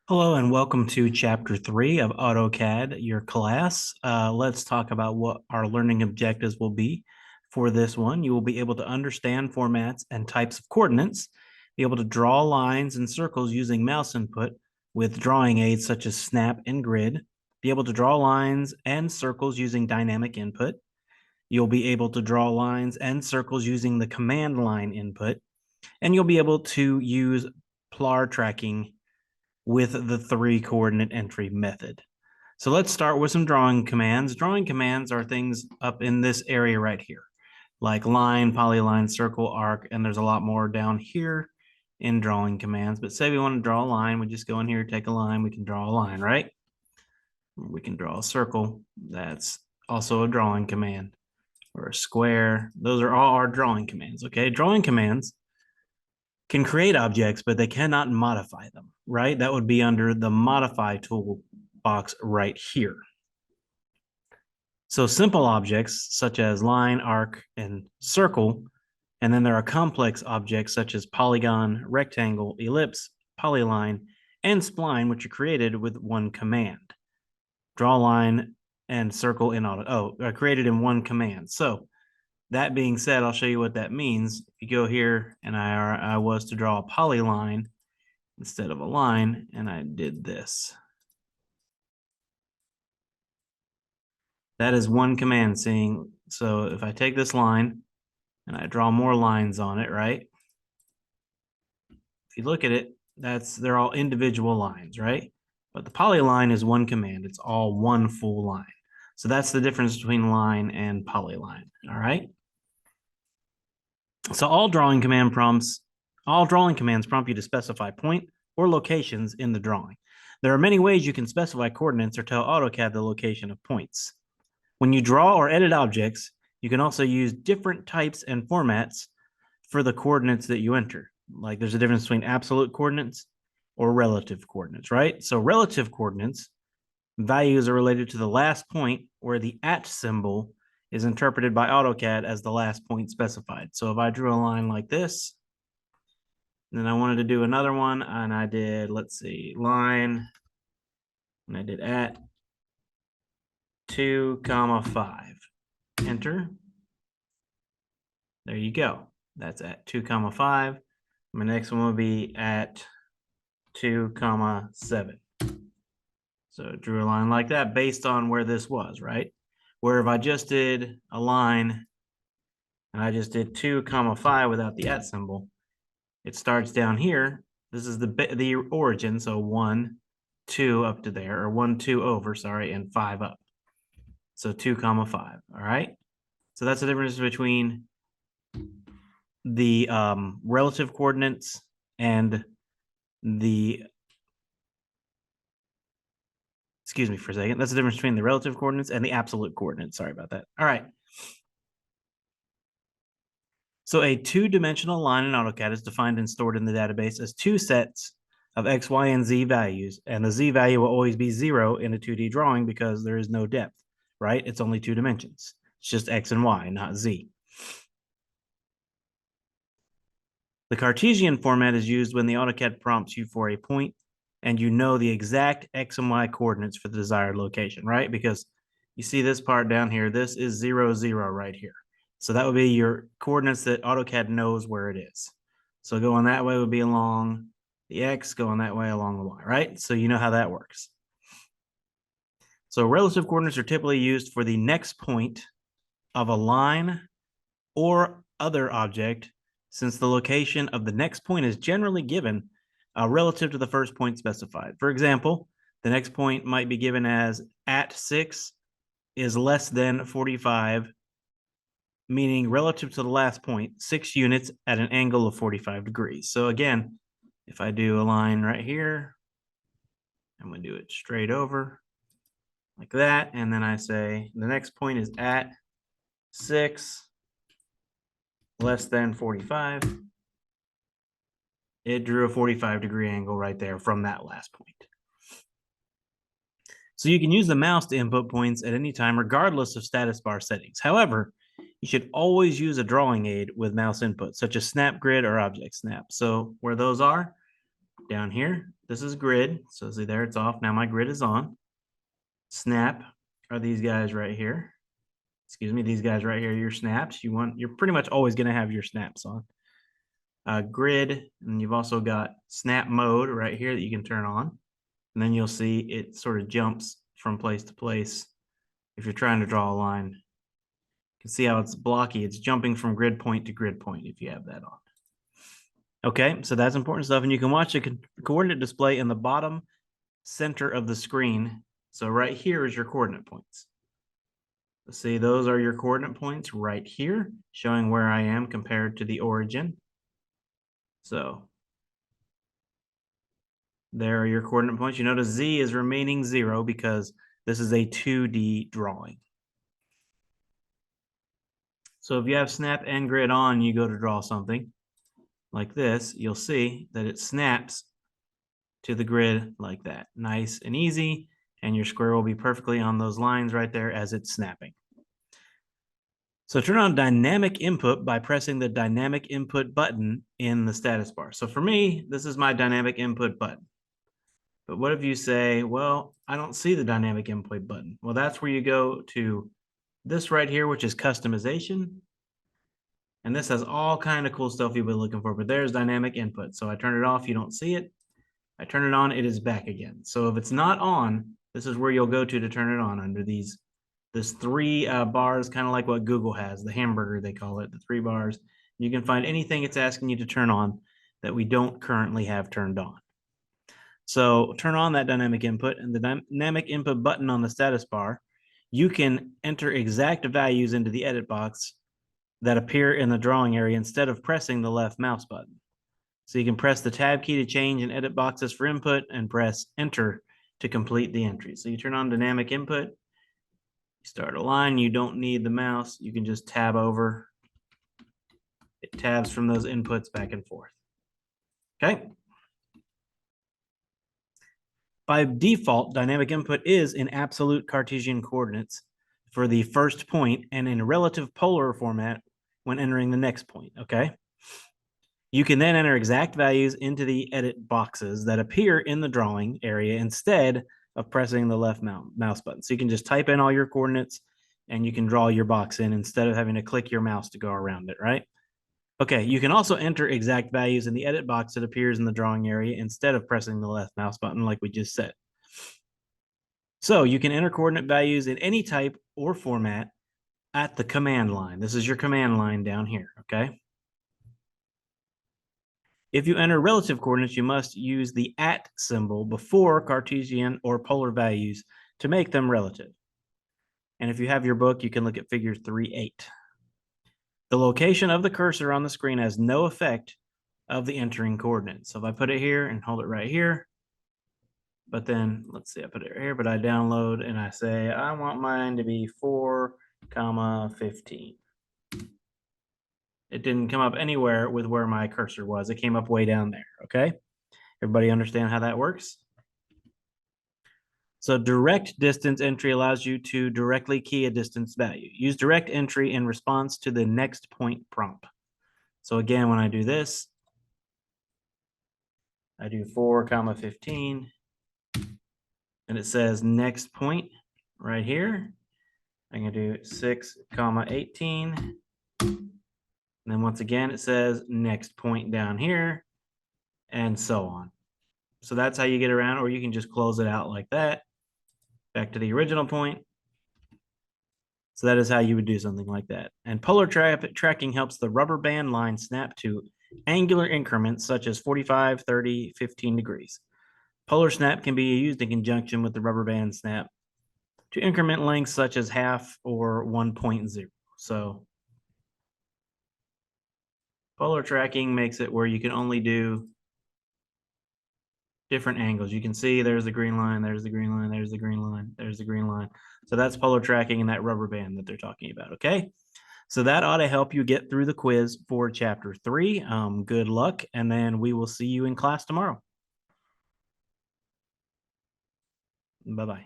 Hello and welcome to Chapter 3 of AutoCAD, your class. Let's talk about what our learning objectives will be for this one. You will be able to understand formats and types of coordinates, be able to draw lines and circles using mouse input with drawing aids such as snap and grid, be able to draw lines and circles using dynamic input. You'll be able to draw lines and circles using the command line input, and you'll be able to use plar tracking with the 3 coordinate entry method. So let's start with some drawing commands. Drawing commands are things up in this area right here, like line, polyline, circle, arc, and there's a lot more down here in drawing commands. But say we want to draw a line, we just go in here, take a line, we can draw a line, right? We can draw a circle. That's also a drawing command, or a square. Those are all our drawing commands, okay? Drawing commands can create objects, but they cannot modify them, right? That would be under the modify toolbox right here. So simple objects such as line, arc, and circle, and then there are complex objects such as polygon, rectangle, ellipse, polyline, and spline, which are created with one command. Draw line and circle in created in one command. So that being said, I'll show you what that means. If you go here and I was to draw a polyline instead of a line, and I did this. That is one command seeing. So if I take this line and I draw more lines on it, right? If you look at it, they're all individual lines, right? But the polyline is one command. It's all one full line. So that's the difference between line and polyline, all right? So all drawing commands prompt you to specify point or locations in the drawing. There are many ways you can specify coordinates or tell AutoCAD the location of points. When you draw or edit objects, you can also use different types and formats for the coordinates that you enter. Like there's a difference between absolute coordinates or relative coordinates, right? So relative coordinates, values are related to the last point where the at symbol is interpreted by AutoCAD as the last point specified. So if I drew a line like this, and then I wanted to do another one, and I did, let's see, line, and I did at 2, 5. Enter. There you go. That's at 2, 5. My next one will be at 2, 7. So drew a line like that based on where this was, right? Where if I just did a line and I just did 2, 5 without the at symbol, it starts down here. This is the origin, so 1, 2 up to there, or 1, 2 over, sorry, and 5 up. So 2, 5. All right. So that's the difference between the relative coordinates and the, excuse me for a second. That's the difference between the relative coordinates and the absolute coordinates. Sorry about that. All right. So a two-dimensional line in AutoCAD is defined and stored in the database as two sets of X, Y, and Z values. And the Z value will always be 0 in a 2D drawing because there is no depth, right? It's only 2 dimensions. It's just X and Y, not Z. The Cartesian format is used when the AutoCAD prompts you for a point and you know the exact X and Y coordinates for the desired location, right? Because you see this part down here, this is 0, 0 right here. So that would be your coordinates that AutoCAD knows where it is. So going that way would be along the X, going that way along the Y, right? So you know how that works. So relative coordinates are typically used for the next point of a line or other object, since the location of the next point is generally given relative to the first point specified. For example, the next point might be given as at 6 is less than 45, meaning relative to the last point, 6 units at an angle of 45 degrees. So again, if I do a line right here, I'm going to do it straight over like that. And then I say the next point is at 6 less than 45. It drew a 45-degree angle right there from that last point. So you can use the mouse to input points at any time, regardless of status bar settings. However, you should always use a drawing aid with mouse input, such as snap, grid, or object snap. So where those are, Down here, this is grid. So see there, it's off. Now my grid is on. Snap are these guys right here. Excuse me, these guys right here, your snaps. You're pretty much always going to have your snaps on. Grid, and you've also got snap mode right here that you can turn on. And then you'll see it sort of jumps from place to place. If you're trying to draw a line, you can see how it's blocky. It's jumping from grid point to grid point if you have that on. Okay, so that's important stuff. And you can watch the coordinate display in the bottom center of the screen. So right here is your coordinate points. See, those are your coordinate points right here, showing where I am compared to the origin. So there are your coordinate points. You notice Z is remaining 0 because this is a 2D drawing. So if you have snap and grid on, you go to draw something like this, you'll see that it snaps to the grid like that. Nice and easy, and your square will be perfectly on those lines right there as it's snapping. So turn on dynamic input by pressing the dynamic input button in the status bar. So for me, this is my dynamic input button. But what if you say, well, I don't see the dynamic input button? Well, that's where you go to this right here, which is customization. And this has all kind of cool stuff you've been looking for, but there's dynamic input. So I turn it off, you don't see it. I turn it on, it is back again. So if it's not on, this is where you'll go to turn it on under this 3 bars, kind of like what Google has, the hamburger they call it, the 3 bars. You can find anything it's asking you to turn on that we don't currently have turned on. So turn on that dynamic input, and the dynamic input button on the status bar, you can enter exact values into the edit box that appear in the drawing area instead of pressing the left mouse button. So you can press the tab key to change and edit boxes for input and press enter to complete the entry. So you turn on dynamic input, you start a line, you don't need the mouse, you can just tab over. It tabs from those inputs back and forth. Okay. By default, dynamic input is in absolute Cartesian coordinates for the first point and in relative polar format when entering the next point, okay? You can then enter exact values into the edit boxes that appear in the drawing area instead of pressing the left mouse button. So you can just type in all your coordinates and you can draw your box in instead of having to click your mouse to go around it, right? Okay, you can also enter exact values in the edit box that appears in the drawing area instead of pressing the left mouse button like we just said. So you can enter coordinate values in any type or format at the command line. This is your command line down here, okay? If you enter relative coordinates, you must use the @ symbol before Cartesian or polar values to make them relative. And if you have your book, you can look at figure 3.8. The location of the cursor on the screen has no effect of the entering coordinates. So if I put it here and hold it right here, but then let's see, I put it right here, but I download and I say, I want mine to be 4,15. It didn't come up anywhere with where my cursor was. It came up way down there, okay? Everybody understand how that works? So direct distance entry allows you to directly key a distance value. Use direct entry in response to the next point prompt. So again, when I do this, I do 4,15, and it says next point right here. I'm gonna do 6,18. And then once again, it says next point down here, and so on. So that's how you get around, or you can just close it out like that, back to the original point. So that is how you would do something like that. And polar tracking helps the rubber band line snap to angular increments such as 45, 30, 15 degrees. Polar snap can be used in conjunction with the rubber band snap to increment lengths such as half or 1.0. So polar tracking makes it where you can only do different angles. You can see there's the green line, there's the green line, there's the green line, there's the green line. So that's polar tracking and that rubber band that they're talking about, okay? So that ought to help you get through the quiz for chapter 3. Good luck, and then we will see you in class tomorrow. Bye-bye.